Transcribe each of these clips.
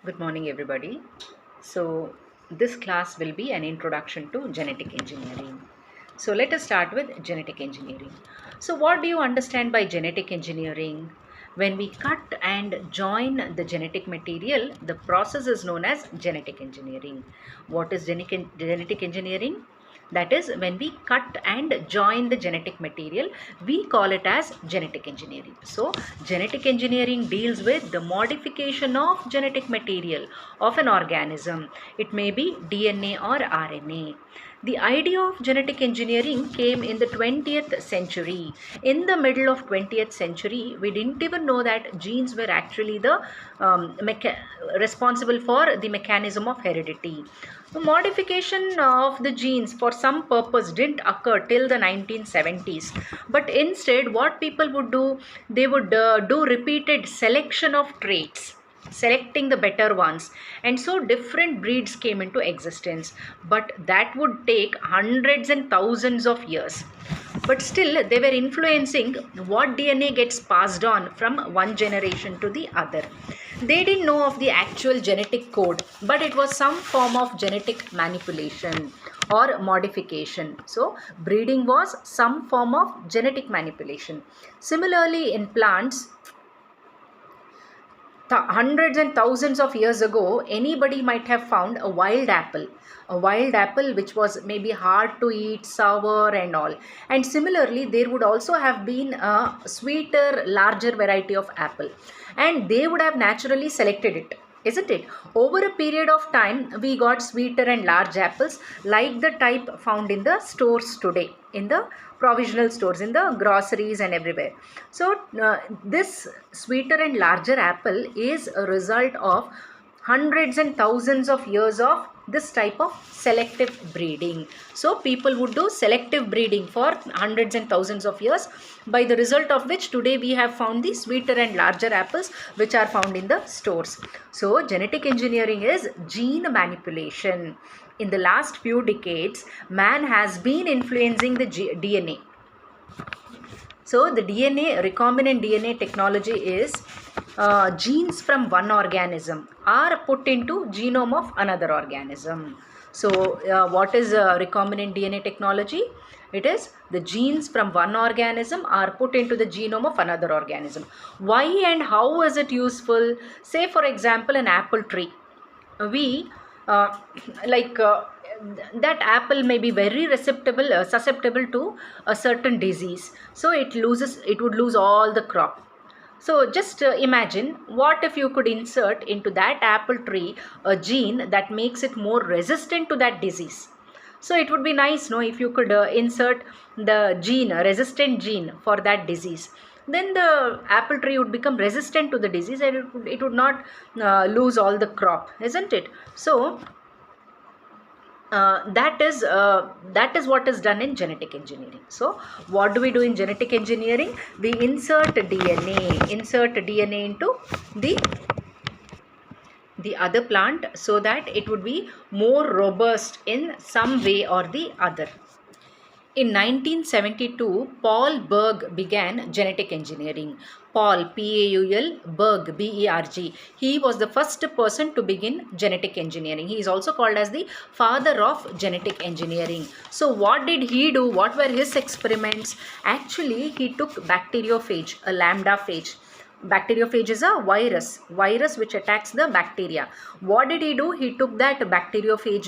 Good morning, everybody. So, this class will be an introduction to genetic engineering. So, let us start with genetic engineering. So, what do you understand by genetic engineering? When we cut and join the genetic material, the process is known as genetic engineering. What is genetic engineering? That is, when we cut and join the genetic material, we call it as genetic engineering. So, genetic engineering deals with the modification of genetic material of an organism. It may be DNA or RNA. The idea of genetic engineering came in the 20th century. In the middle of 20th century, we didn't even know that genes were actually the responsible for the mechanism of heredity. The modification of the genes for some purpose didn't occur till the 1970s. But instead, what people would do, they would do repeated selection of traits, selecting the better ones, and so different breeds came into existence, but that would take hundreds and thousands of years. But still they were influencing what DNA gets passed on from one generation to the other. They didn't know of the actual genetic code, but it was some form of genetic manipulation or modification. So breeding was some form of genetic manipulation. Similarly, in plants, hundreds and thousands of years ago, anybody might have found a wild apple which was maybe hard to eat, sour and all. And similarly, there would also have been a sweeter, larger variety of apple, and they would have naturally selected it, isn't it? Over a period of time, we got sweeter and large apples like the type found in the stores today, in the provisional stores, in the groceries and everywhere. So, this sweeter and larger apple is a result of hundreds and thousands of years of this type of selective breeding. So people would do selective breeding for hundreds and thousands of years, by the result of which today we have found the sweeter and larger apples which are found in the stores. So genetic engineering is gene manipulation. In the last few decades, man has been influencing the DNA. So the DNA, recombinant DNA technology is genes from one organism are put into genome of another organism. So what is recombinant DNA technology? It is the genes from one organism are put into the genome of another organism. Why and how is it useful? Say for example, an apple tree. We uh, like that apple may be very susceptible to a certain disease, so it would lose all the crop. So just imagine, what if you could insert into that apple tree a gene that makes it more resistant to that disease? So it would be nice, no, if you could insert the gene, a resistant gene for that disease. Then the apple tree would become resistant to the disease, and it would not lose all the crop, isn't it? So that is what is done in genetic engineering. So what do we do in genetic engineering? We insert DNA into the other plant so that it would be more robust in some way or the other. In 1972, Paul Berg began genetic engineering. Paul, P-A-U-L, Berg, B-E-R-G. He was the first person to begin genetic engineering. He is also called as the father of genetic engineering. So what did he do? What were his experiments? Actually, he took bacteriophage, a lambda phage. Bacteriophage is a virus which attacks the bacteria. What did he do? He took that bacteriophage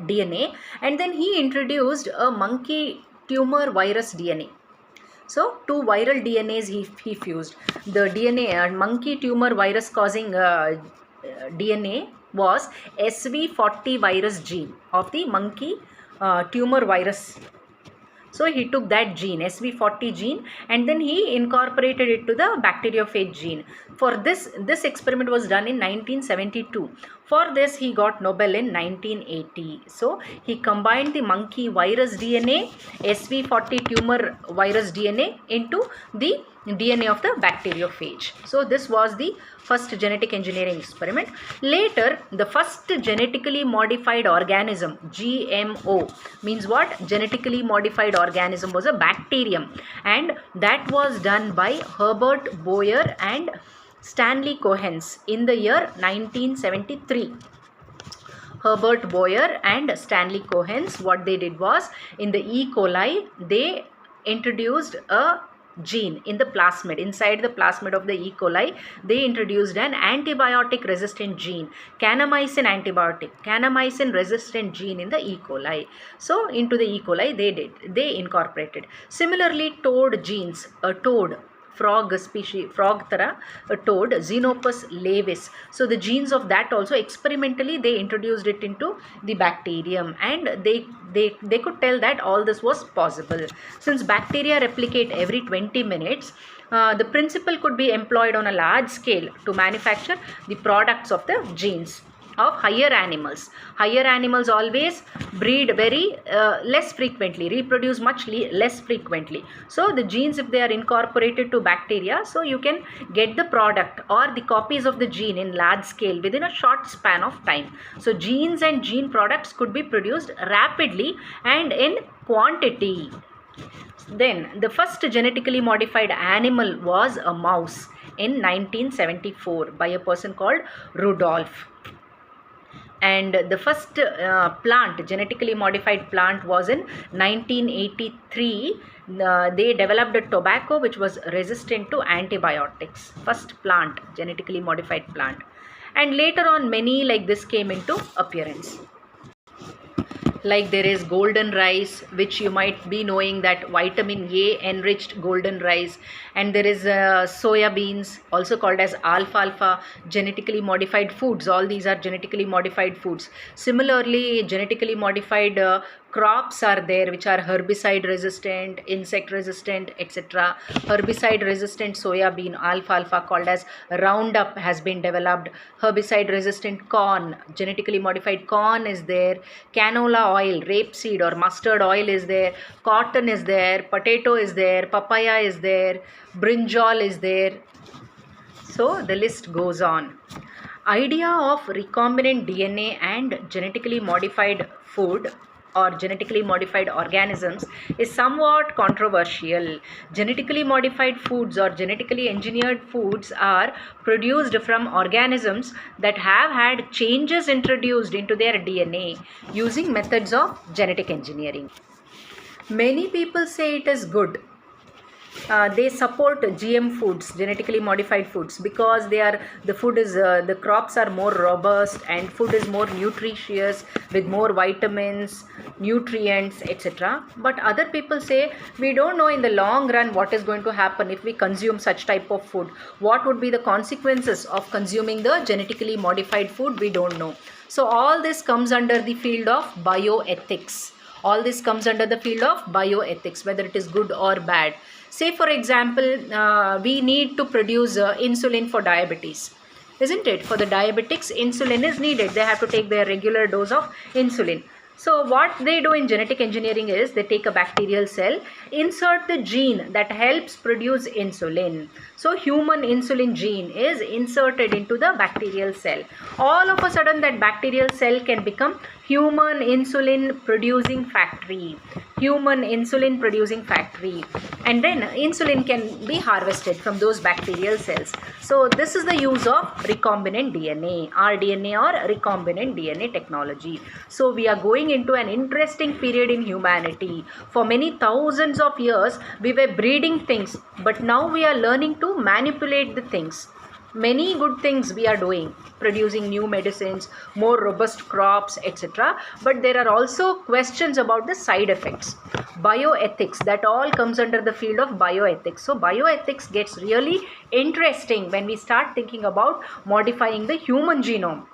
DNA, and then he introduced a monkey tumor virus DNA. So two viral DNAs he fused. The DNA, monkey tumor virus causing DNA was SV40 virus gene of the monkey tumor virus. So he took that gene, SV40 gene, and then he incorporated it to the bacteriophage gene. For this experiment was done in 1972. For this he got Nobel in 1980. So he combined the monkey virus DNA, SV40 tumor virus DNA into the DNA of the bacteriophage. So this was the first genetic engineering experiment. Later, the first genetically modified organism, GMO, means what? Genetically modified organism was a bacterium, and that was done by Herbert Boyer and Stanley Cohen's in the year 1973. Herbert Boyer and Stanley Cohen's, what they did was, in the E. coli, they introduced a gene in the plasmid. Inside the plasmid of the E. coli, they introduced an antibiotic resistant gene, kanamycin resistant gene in the E. coli. So into the E. coli they incorporated. Similarly, toad genes, a toad, frog species, frog tara, a toad, Xenopus laevis. So the genes of that also, experimentally they introduced it into the bacterium, and they could tell that all this was possible. Since bacteria replicate every 20 minutes, the principle could be employed on a large scale to manufacture the products of the genes of higher animals. Higher animals always breed very less frequently, reproduce much less frequently. So the genes, if they are incorporated to bacteria, so you can get the product or the copies of the gene in large scale within a short span of time. So genes and gene products could be produced rapidly and in quantity. Then the first genetically modified animal was a mouse in 1974 by a person called Rudolph. And the first plant, genetically modified plant, was in 1983. They developed a tobacco which was resistant to antibiotics. First plant, genetically modified plant. And later on, many like this came into appearance. Like there is golden rice, which you might be knowing that vitamin A enriched golden rice, and there is soya beans, also called as alfalfa, genetically modified foods. All these are genetically modified foods. Similarly, genetically modified crops are there which are herbicide resistant, insect resistant, etc. Herbicide resistant soya bean, alfalfa, called as Roundup, has been developed. Herbicide resistant corn, genetically modified corn is there. Canola oil, rapeseed or mustard oil is there. Cotton is there. Potato is there. Papaya is there. Brinjal is there. So the list goes on. Idea of recombinant DNA and genetically modified food or genetically modified organisms is somewhat controversial. Genetically modified foods or genetically engineered foods are produced from organisms that have had changes introduced into their DNA using methods of genetic engineering. Many people say it is good. They support GM foods, genetically modified foods, because the crops are more robust and food is more nutritious with more vitamins, nutrients, etc. But other people say we don't know in the long run what is going to happen if we consume such type of food. What would be the consequences of consuming the genetically modified food? We don't know. So all this comes under the field of bioethics. All this comes under the field of bioethics, whether it is good or bad. Say for example, we need to produce insulin for diabetes, isn't it? For the diabetics, insulin is needed. They have to take their regular dose of insulin. So what they do in genetic engineering is they take a bacterial cell, insert the gene that helps produce insulin. So human insulin gene is inserted into the bacterial cell. All of a sudden that bacterial cell can become human insulin producing factory. Human insulin producing factory. And then insulin can be harvested from those bacterial cells. So this is the use of recombinant DNA, rDNA or recombinant DNA technology. So we are going into an interesting period in humanity. For many thousands of years, we were breeding things, but now we are learning to manipulate the things. Many good things we are doing, producing new medicines, more robust crops, etc. But there are also questions about the side effects. Bioethics, that all comes under the field of bioethics. So bioethics gets really interesting when we start thinking about modifying the human genome.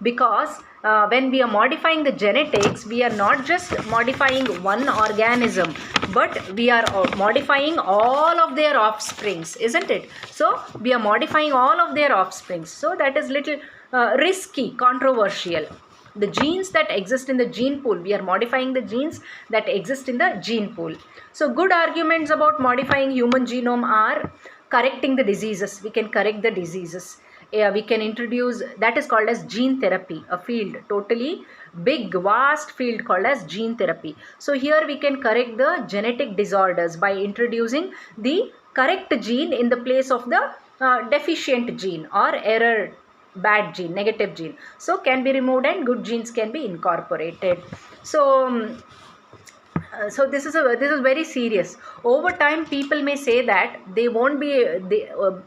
Because when we are modifying the genetics, we are not just modifying one organism, but we are modifying all of their offsprings, isn't it? So we are modifying all of their offsprings. So that is little risky, controversial. The genes that exist in the gene pool, we are modifying the genes that exist in the gene pool. So good arguments about modifying human genome are correcting the diseases. We can correct the diseases. We can introduce, that is called as gene therapy, a field, totally big vast field called as gene therapy. So here we can correct the genetic disorders by introducing the correct gene in the place of the deficient gene or error, bad gene, negative gene, so can be removed and good genes can be incorporated. So so this is very serious. Over time, people may say that they won't be.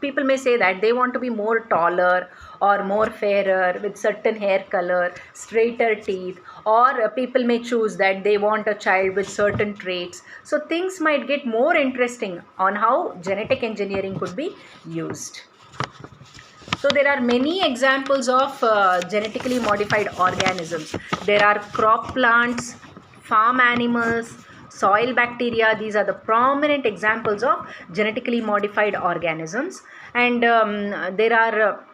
People may say that they want to be more taller or more fairer with certain hair color, straighter teeth, or people may choose that they want a child with certain traits. So things might get more interesting on how genetic engineering could be used. So there are many examples of genetically modified organisms. There are crop plants, farm animals, soil bacteria. These are the prominent examples of genetically modified organisms. And there are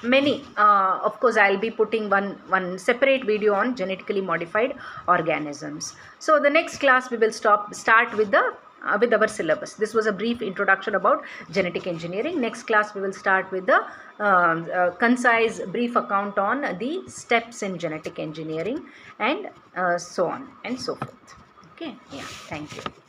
many. Of course, I'll be putting one separate video on genetically modified organisms. So the next class we will start with the with our syllabus. This was a brief introduction about genetic engineering. Next class we will start with the concise brief account on the steps in genetic engineering and so on and so forth. Okay, yeah, thank you.